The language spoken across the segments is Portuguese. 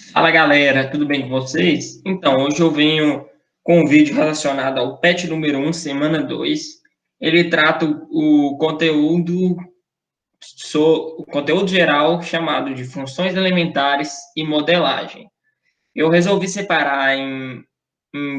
Fala galera, tudo bem com vocês? Então, hoje eu venho com um vídeo relacionado ao PET número 1, semana 2. Ele trata o conteúdo geral chamado de funções elementares e modelagem. Eu resolvi separar em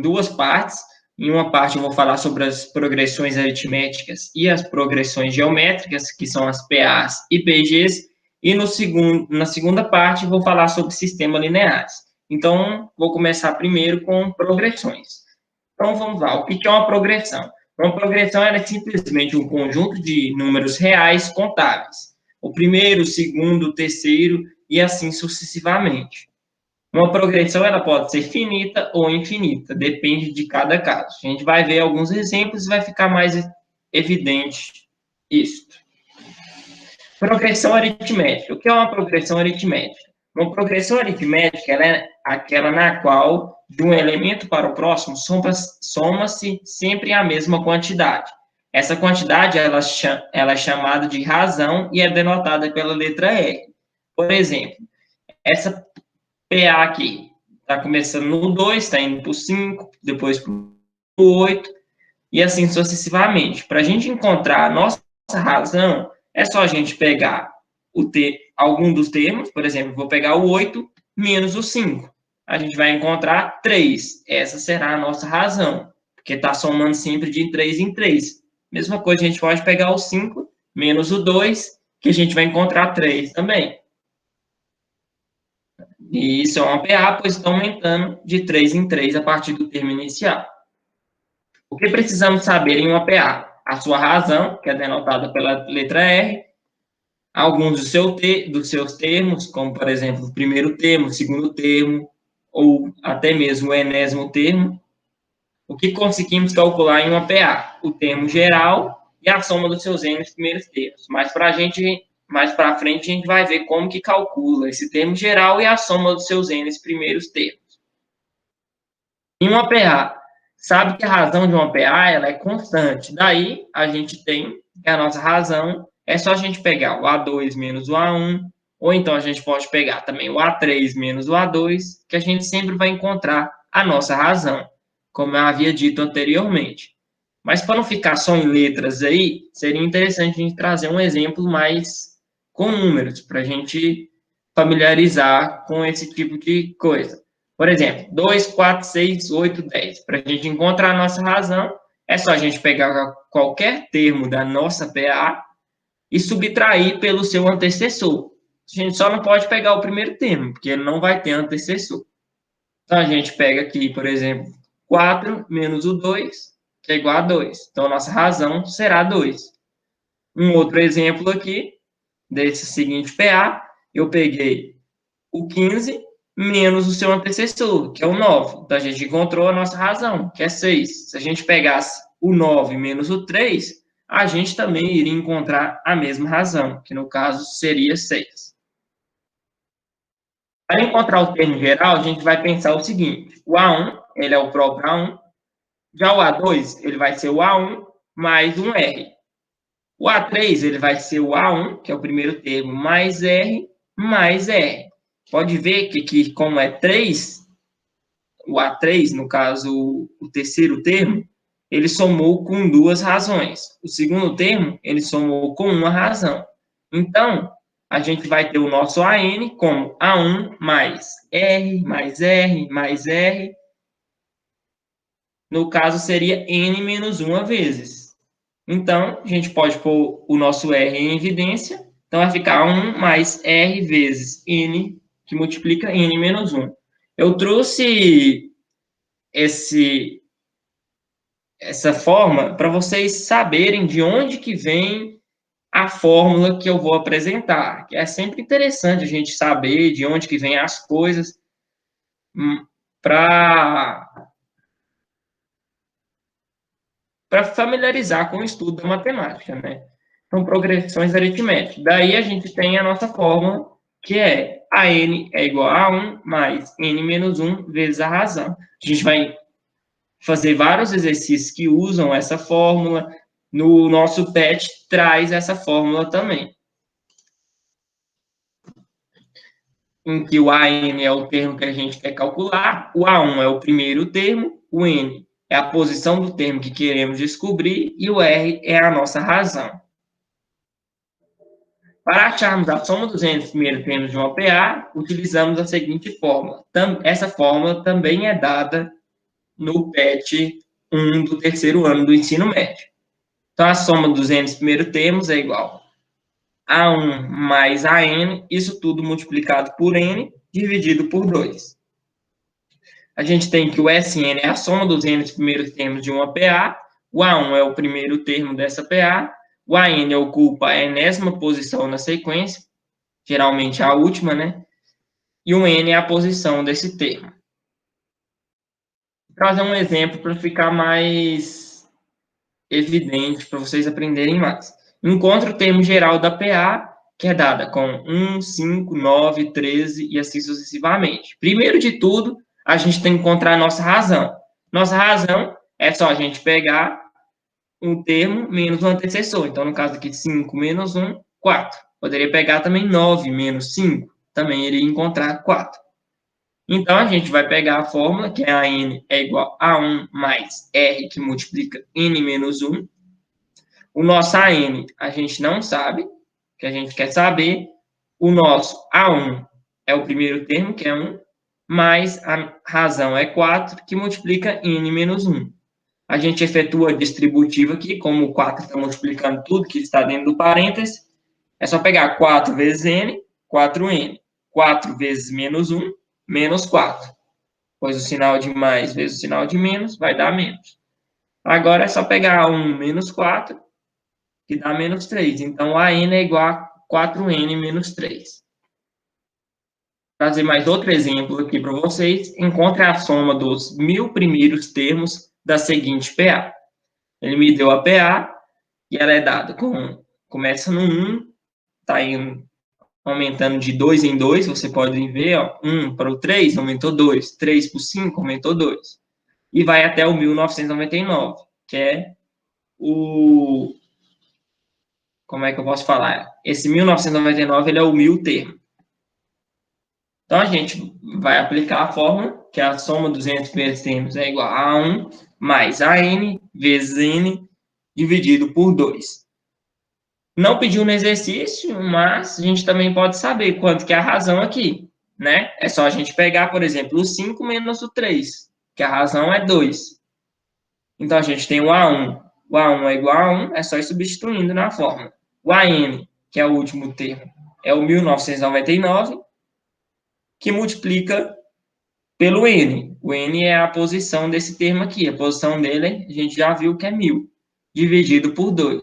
duas partes. Em uma parte eu vou falar sobre as progressões aritméticas e as progressões geométricas, que são as PAs e PGs, e na segunda parte vou falar sobre sistemas lineares. Então, vou começar primeiro com progressões. Então, vamos lá. O que é uma progressão? Uma progressão é simplesmente um conjunto de números reais contáveis. O primeiro, o segundo, o terceiro e assim sucessivamente. Uma progressão ela pode ser finita ou infinita, depende de cada caso. A gente vai ver alguns exemplos e vai ficar mais evidente isso. Progressão aritmética. O que é uma progressão aritmética? Uma progressão aritmética ela é aquela na qual, de um elemento para o próximo, soma-se sempre a mesma quantidade. Essa quantidade ela é chamada de razão e é denotada pela letra R. Por exemplo, essa PA aqui está começando no 2, está indo para o 5, depois para o 8, e assim sucessivamente. Para a gente encontrar a nossa razão, é só a gente pegar algum dos termos, por exemplo, vou pegar o 8 menos o 5. A gente vai encontrar 3. Essa será a nossa razão, porque está somando sempre de 3 em 3. Mesma coisa, a gente pode pegar o 5 menos o 2, que a gente vai encontrar 3 também. E isso é uma PA, pois está aumentando de 3 em 3 a partir do termo inicial. O que precisamos saber em uma PA? A sua razão, que é denotada pela letra R, alguns dos seus termos, como, por exemplo, o primeiro termo, o segundo termo, ou até mesmo o enésimo termo. O que conseguimos calcular em uma PA? O termo geral e a soma dos seus n primeiros termos. Mas mais para frente, a gente vai ver como que calcula esse termo geral e a soma dos seus n primeiros termos. Em uma PA, sabe que a razão de uma PA ela é constante. Daí, a gente tem que a nossa razão é só a gente pegar o A2 menos o A1, ou então a gente pode pegar também o A3 menos o A2, que a gente sempre vai encontrar a nossa razão, como eu havia dito anteriormente. Mas para não ficar só em letras aí, seria interessante a gente trazer um exemplo mais com números, para a gente familiarizar com esse tipo de coisa. Por exemplo, 2, 4, 6, 8, 10. Para a gente encontrar a nossa razão, é só a gente pegar qualquer termo da nossa PA e subtrair pelo seu antecessor. A gente só não pode pegar o primeiro termo, porque ele não vai ter antecessor. Então, a gente pega aqui, por exemplo, 4 menos o 2, que é igual a 2. Então, a nossa razão será 2. Um outro exemplo aqui, desse seguinte PA, eu peguei o 15 menos o seu antecessor, que é o 9. Então, a gente encontrou a nossa razão, que é 6. Se a gente pegasse o 9 menos o 3, a gente também iria encontrar a mesma razão, que no caso seria 6. Para encontrar o termo geral, a gente vai pensar o seguinte: o A1, ele é o próprio A1, já o A2, ele vai ser o A1 mais um R. O A3, ele vai ser o A1, que é o primeiro termo, mais R, mais R. Pode ver que como é 3, o A3, no caso, o terceiro termo, ele somou com duas razões. O segundo termo, ele somou com uma razão. Então, a gente vai ter o nosso AN como A1 mais R, mais R, mais R. No caso, seria N menos 1 vezes. Então, a gente pode pôr o nosso R em evidência. Então, vai ficar 1 mais R vezes N, que multiplica N menos 1. Eu trouxe essa forma para vocês saberem de onde que vem a fórmula que eu vou apresentar. Que é sempre interessante a gente saber de onde que vem as coisas para familiarizar com o estudo da matemática, né? Então, progressões aritméticas. Daí a gente tem a nossa fórmula, que é a n é igual a 1 mais n menos 1 vezes a razão. A gente vai fazer vários exercícios que usam essa fórmula. No nosso PET traz essa fórmula também. em que o AN é o termo que a gente quer calcular, o A1 é o primeiro termo, o N é a posição do termo que queremos descobrir e o R é a nossa razão. Para acharmos a soma dos N primeiros termos de uma PA, utilizamos a seguinte fórmula. Essa fórmula também é dada no PET 1 do terceiro ano do ensino médio. Então, a soma dos N primeiros termos é igual a 1 mais a N, isso tudo multiplicado por N, dividido por 2. A gente tem que o SN é a soma dos N primeiros termos de uma PA, o A1 é o primeiro termo dessa PA, o AN ocupa a enésima posição na sequência, geralmente a última, né? E o N é a posição desse termo. Vou trazer um exemplo para ficar mais evidente, para vocês aprenderem mais. Encontre o termo geral da PA, que é dada com 1, 5, 9, 13 e assim sucessivamente. Primeiro de tudo, a gente tem que encontrar a nossa razão. Nossa razão é só a gente pegar um termo menos o antecessor. Então, no caso aqui, 5 menos 1, 4. Poderia pegar também 9 menos 5, também iria encontrar 4. Então, a gente vai pegar a fórmula, que é a N é igual a 1 mais R, que multiplica N menos 1. O nosso AN, a gente não sabe, que a gente quer saber. O nosso A1 é o primeiro termo, que é 1, mais a razão é 4, que multiplica N menos 1. A gente efetua a distributiva aqui, como o 4 está multiplicando tudo que está dentro do parênteses, é só pegar 4 vezes N, 4N. 4 vezes menos 1, menos 4. Pois o sinal de mais vezes o sinal de menos vai dar menos. Agora é só pegar 1 menos 4, que dá menos 3. Então, a N é igual a 4N menos 3. Vou trazer mais outro exemplo aqui para vocês. Encontre a soma dos 1000 primeiros termos da seguinte PA. Ele me deu a PA e ela é dada com... Começa no 1, está indo aumentando de 2 em 2, você pode ver, ó, 1 para o 3, aumentou 2, 3 para o 5, aumentou 2. E vai até o 1999, que é o... Como é que eu posso falar? Esse 1999, ele é o 1000 termo. Então, a gente vai aplicar a fórmula, que é a soma dos N primeiros termos é igual a 1 mais AN vezes N dividido por 2. Não pediu no exercício, mas a gente também pode saber quanto que é a razão aqui, né? É só a gente pegar, por exemplo, o 5 menos o 3, que a razão é 2. Então, a gente tem o A1. O A1 é igual a 1, é só ir substituindo na fórmula. O AN, que é o último termo, é o 1999, que multiplica pelo N. O N é a posição desse termo aqui. A posição dele, a gente já viu que é 1000, dividido por 2.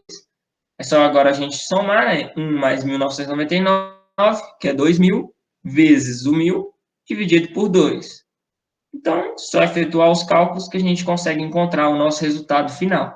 É só agora a gente somar, né? 1 mais 1999, que é 2000, vezes o 1000, dividido por 2. Então, só efetuar os cálculos que a gente consegue encontrar o nosso resultado final.